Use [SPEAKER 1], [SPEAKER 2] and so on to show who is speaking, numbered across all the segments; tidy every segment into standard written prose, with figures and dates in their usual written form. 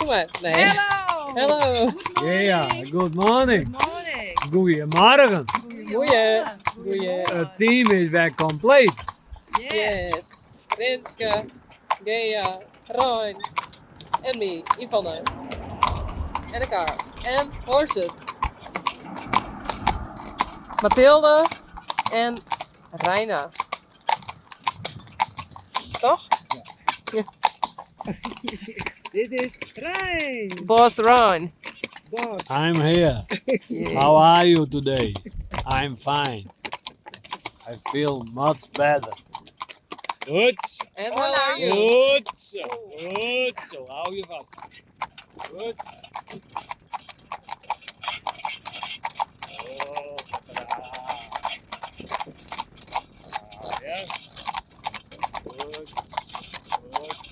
[SPEAKER 1] Kom maar. Nee.
[SPEAKER 2] Hello!
[SPEAKER 1] Hello.
[SPEAKER 3] Ja, good morning.
[SPEAKER 2] Good morning.
[SPEAKER 3] Goedemorgen.
[SPEAKER 1] Goeie.
[SPEAKER 3] Het team is weer compleet.
[SPEAKER 1] Yes. Rinske, Gea, Roin en me, Ivana. En de car. En horses. Mathilde en Reina. Toch?
[SPEAKER 2] Dit is Rijn.
[SPEAKER 1] Boss Ron.
[SPEAKER 2] Boss.
[SPEAKER 3] I'm here.
[SPEAKER 1] Yeah.
[SPEAKER 3] How are you today? I'm fine. I feel much better. Goed zo.
[SPEAKER 1] And how are you?
[SPEAKER 3] Goed zo. Goed zo. Hou je vast. Goed. Oh, ja. Goed. Goed.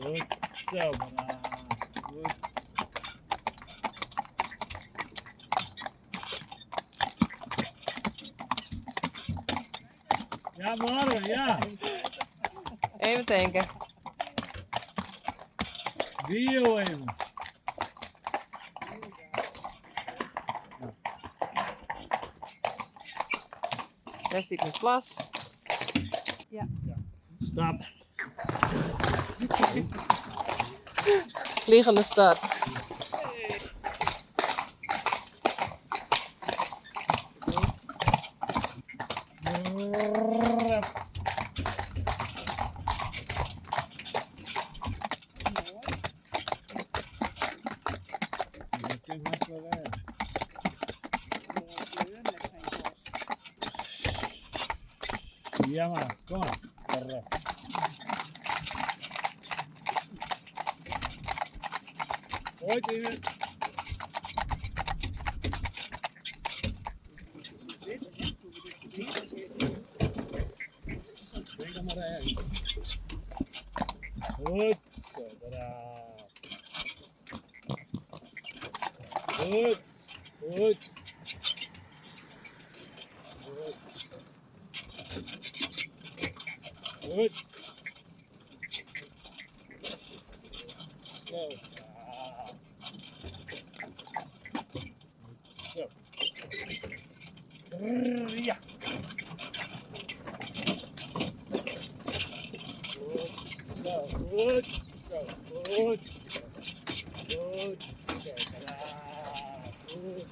[SPEAKER 3] Goed zo, goed. Ja, morgen, ja.
[SPEAKER 1] Even denken.
[SPEAKER 3] Dio even.
[SPEAKER 1] Daar zit mijn glas.
[SPEAKER 3] Stap.
[SPEAKER 1] Vliegende start.
[SPEAKER 3] Ja, maar kom maar. Correct. Ooit even. Denk er maar heen. Goed zo, braaf. Goed, goed. Goed. Goed. Zo. Zo. Ja. Goed zo, goed zo, goed zo. Goed zo, braaf. Goed.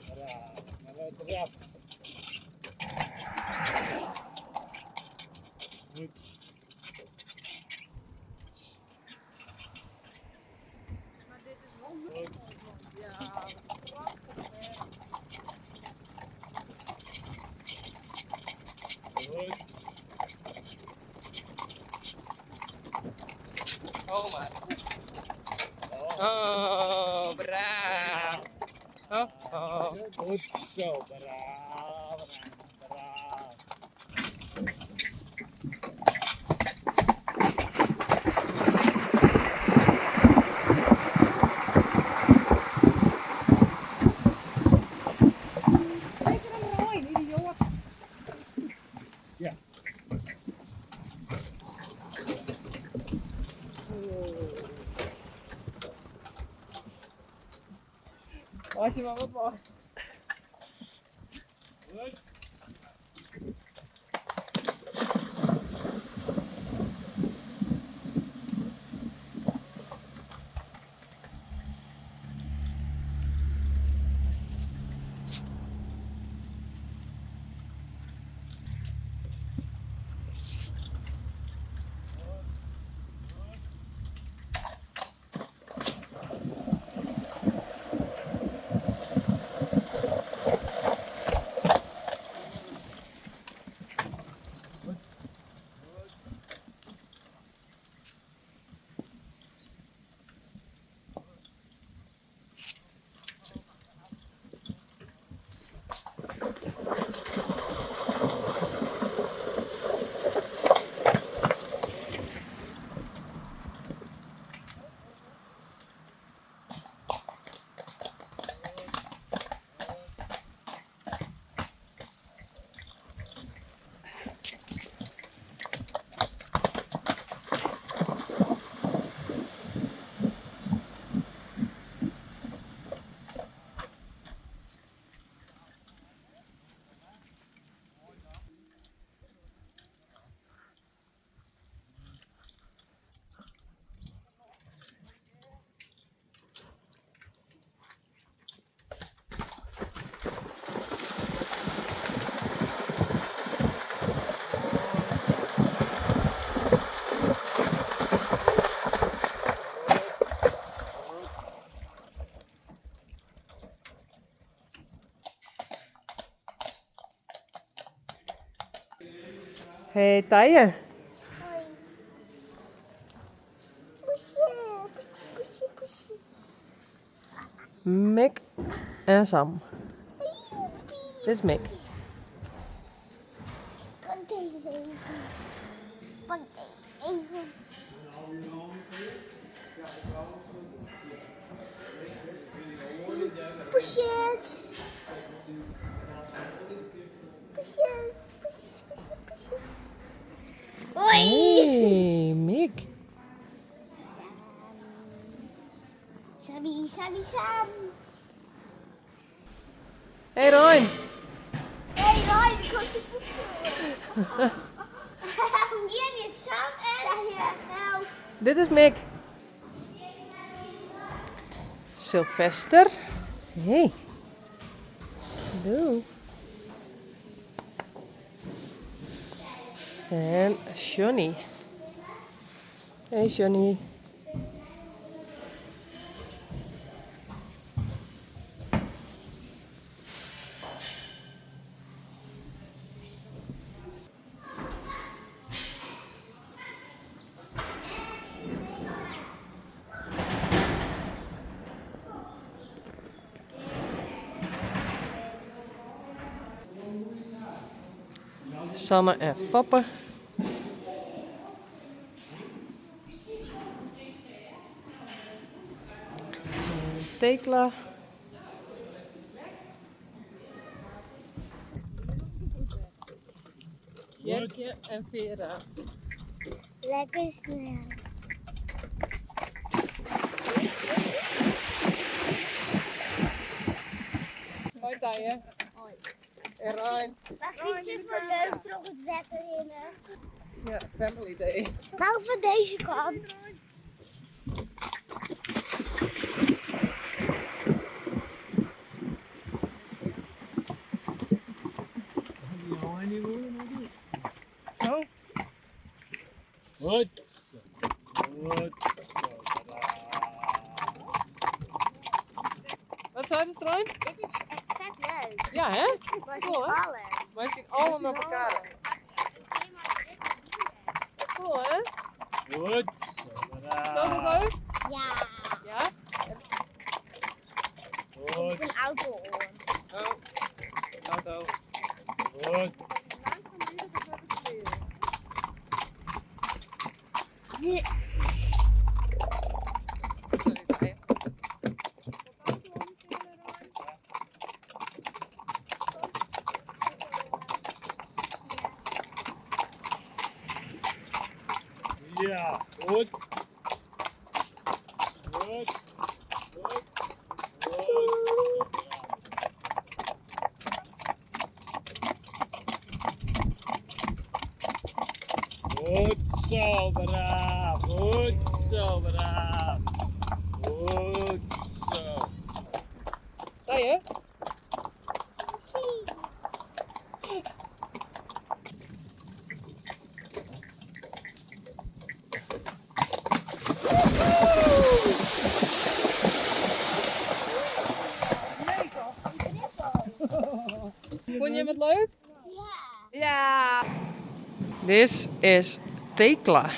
[SPEAKER 3] Braaf. Maar wat braaf. Goed. Goed. Goed.
[SPEAKER 1] Oh maar.
[SPEAKER 3] Oh.
[SPEAKER 1] Oh, braaf. Oh, oh.
[SPEAKER 3] Goed zo, braaf. Braaf. Ja.
[SPEAKER 1] Als je maar wat mag.
[SPEAKER 3] Goed.
[SPEAKER 1] Hey Tije.
[SPEAKER 4] Hoi. Poesje, poesje, poesje, poesje.
[SPEAKER 1] Mick en Sam. Dit is Mick.
[SPEAKER 4] Kan deze even. Pak deze even. Poesjes. Poesjes, poesjes, poesjes, poesjes. Hoi.
[SPEAKER 1] Hey Mick.
[SPEAKER 4] Sammy, Sammy, Sam.
[SPEAKER 1] Hey Roin.
[SPEAKER 4] Hey, Roy, ik kom de poesje. Hier niet Sam en hier. Nou.
[SPEAKER 1] Dit is Mick. Sylvester. Hey. Doe. En Johnny. Hey Johnny. Sanne en Fappe. Tekla. Jerkje en Vera.
[SPEAKER 4] Lekker snel.
[SPEAKER 1] Hoi Tije.
[SPEAKER 4] Hoi.
[SPEAKER 1] En Rijn.
[SPEAKER 4] Maar vind je het wel leuk toch het wetter in?
[SPEAKER 1] Ja, family day.
[SPEAKER 4] Nou van deze kant.
[SPEAKER 1] Oh.
[SPEAKER 3] Goed. Goed.
[SPEAKER 1] Wat zei de Rijn?
[SPEAKER 4] Dit is echt vet leuk.
[SPEAKER 1] Ja hè?
[SPEAKER 4] Maar
[SPEAKER 1] Cool, hè?
[SPEAKER 4] ballen.
[SPEAKER 1] Wij zien allemaal op elkaar. Cool hè?
[SPEAKER 3] Goed.
[SPEAKER 1] Dat is leuk?
[SPEAKER 4] Ja.
[SPEAKER 1] Ja?
[SPEAKER 3] Goed.
[SPEAKER 4] Een auto on.
[SPEAKER 1] Oh. Auto.
[SPEAKER 3] Goed.
[SPEAKER 1] Sorry Tije.
[SPEAKER 3] Ja. Goed. Goed. Goed. Goed zo, braaf. Goed zo, braaf. Goed zo.
[SPEAKER 1] Tije?
[SPEAKER 4] Zie.
[SPEAKER 1] Vond je het leuk?
[SPEAKER 4] Ja.
[SPEAKER 1] Ja. This is Tekla.